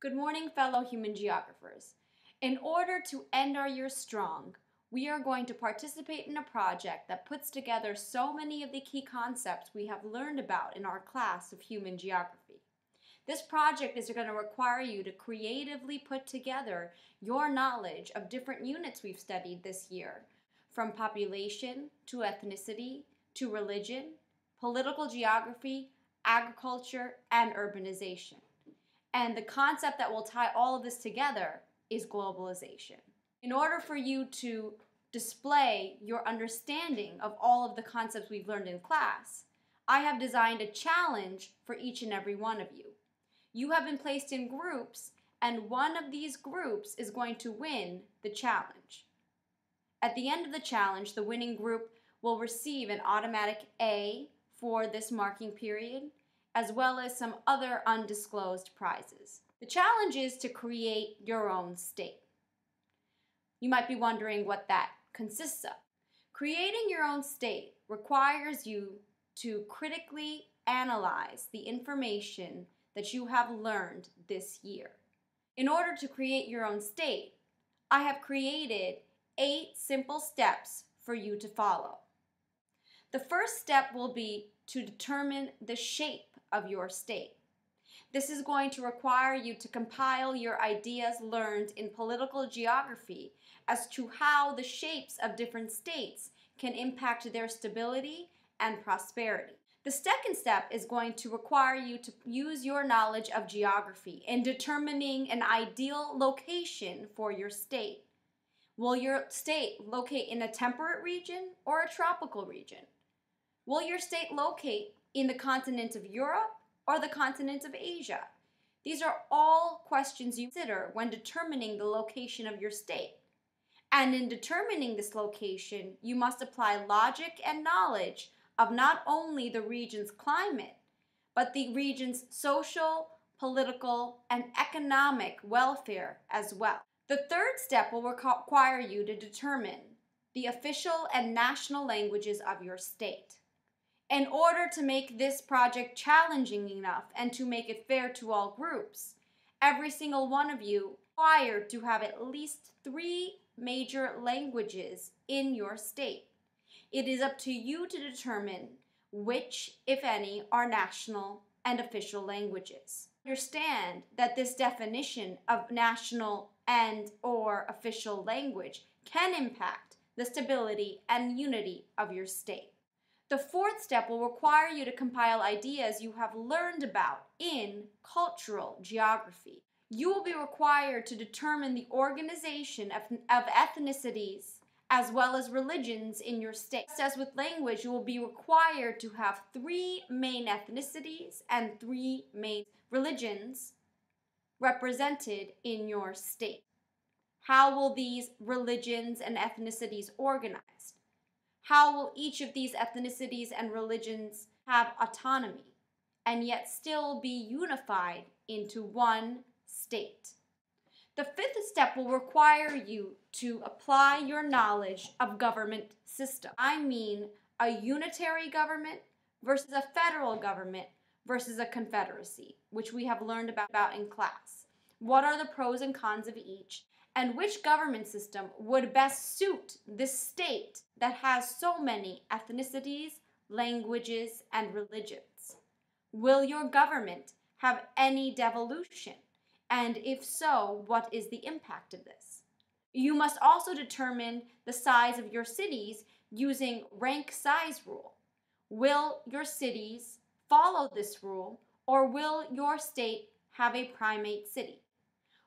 Good morning, fellow human geographers. In order to end our year strong, we are going to participate in a project that puts together so many of the key concepts we have learned about in our class of human geography. This project is going to require you to creatively put together your knowledge of different units we've studied this year, from population to ethnicity to religion, political geography, agriculture, and urbanization. And the concept that will tie all of this together is globalization. In order for you to display your understanding of all of the concepts we've learned in class, I have designed a challenge for each and every one of you. You have been placed in groups, and one of these groups is going to win the challenge. At the end of the challenge, the winning group will receive an automatic A for this marking period, as well as some other undisclosed prizes. The challenge is to create your own state. You might be wondering what that consists of. Creating your own state requires you to critically analyze the information that you have learned this year. In order to create your own state, I have created 8 simple steps for you to follow. The first step will be to determine the shape of your state. This is going to require you to compile your ideas learned in political geography as to how the shapes of different states can impact their stability and prosperity. The second step is going to require you to use your knowledge of geography in determining an ideal location for your state. Will your state locate in a temperate region or a tropical region? Will your state locate in the continent of Europe or the continent of Asia? These are all questions you consider when determining the location of your state. And in determining this location, you must apply logic and knowledge of not only the region's climate, but the region's social, political, and economic welfare as well. The third step will require you to determine the official and national languages of your state. In order to make this project challenging enough and to make it fair to all groups, every single one of you is required to have at least 3 major languages in your state. It is up to you to determine which, if any, are national and official languages. Understand that this definition of national and/or official language can impact the stability and unity of your state. The fourth step will require you to compile ideas you have learned about in cultural geography. You will be required to determine the organization of ethnicities as well as religions in your state. Just as with language, you will be required to have 3 main ethnicities and 3 main religions represented in your state. How will these religions and ethnicities organize? How will each of these ethnicities and religions have autonomy and yet still be unified into one state? The fifth step will require you to apply your knowledge of government system. I mean a unitary government versus a federal government versus a confederacy, which we have learned about in class. What are the pros and cons of each? And which government system would best suit this state that has so many ethnicities, languages, and religions? Will your government have any devolution? And if so, what is the impact of this? You must also determine the size of your cities using rank size rule. Will your cities follow this rule, or will your state have a primate city?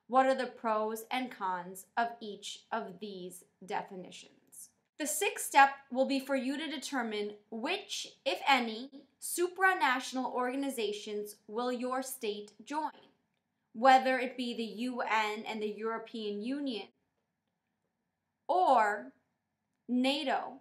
What are the pros and cons of each of these definitions? The sixth step will be for you to determine which, if any, supranational organizations will your state join, whether it be the UN and the European Union or NATO.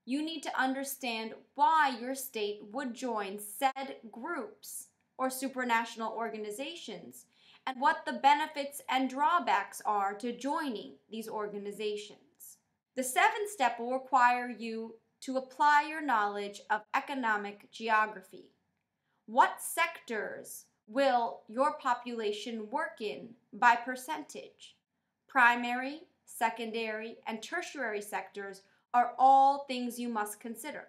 You need to understand why your state would join said groups or supranational organizations, and what the benefits and drawbacks are to joining these organizations. The seventh step will require you to apply your knowledge of economic geography. What sectors will your population work in by percentage? Primary, secondary, and tertiary sectors are all things you must consider.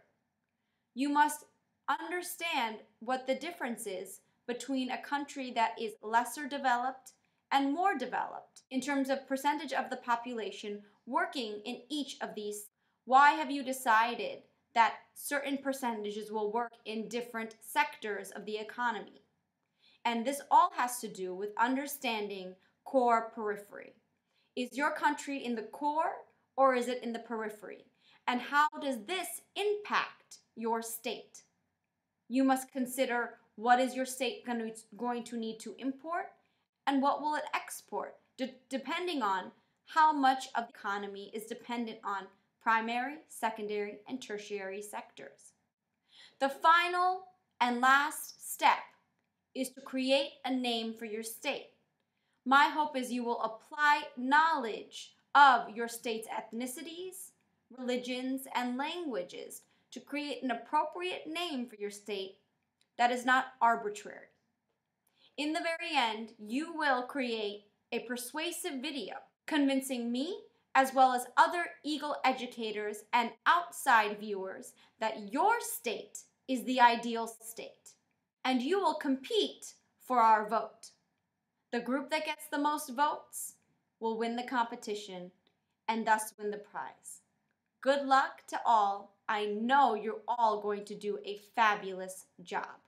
You must understand what the difference is between a country that is lesser developed and more developed in terms of percentage of the population working in each of these. Why have you decided that certain percentages will work in different sectors of the economy? And this all has to do with understanding core periphery. Is your country in the core or is it in the periphery? And how does this impact your state? You must consider what is your state going to need to import and what will it export, depending on how much of the economy is dependent on primary, secondary, and tertiary sectors. The final and last step is to create a name for your state. My hope is you will apply knowledge of your state's ethnicities, religions, and languages to create an appropriate name for your state that is not arbitrary. In the very end, you will create a persuasive video convincing me as well as other Eagle educators and outside viewers that your state is the ideal state. And you will compete for our vote. The group that gets the most votes will win the competition and thus win the prize. Good luck to all. I know you're all going to do a fabulous job.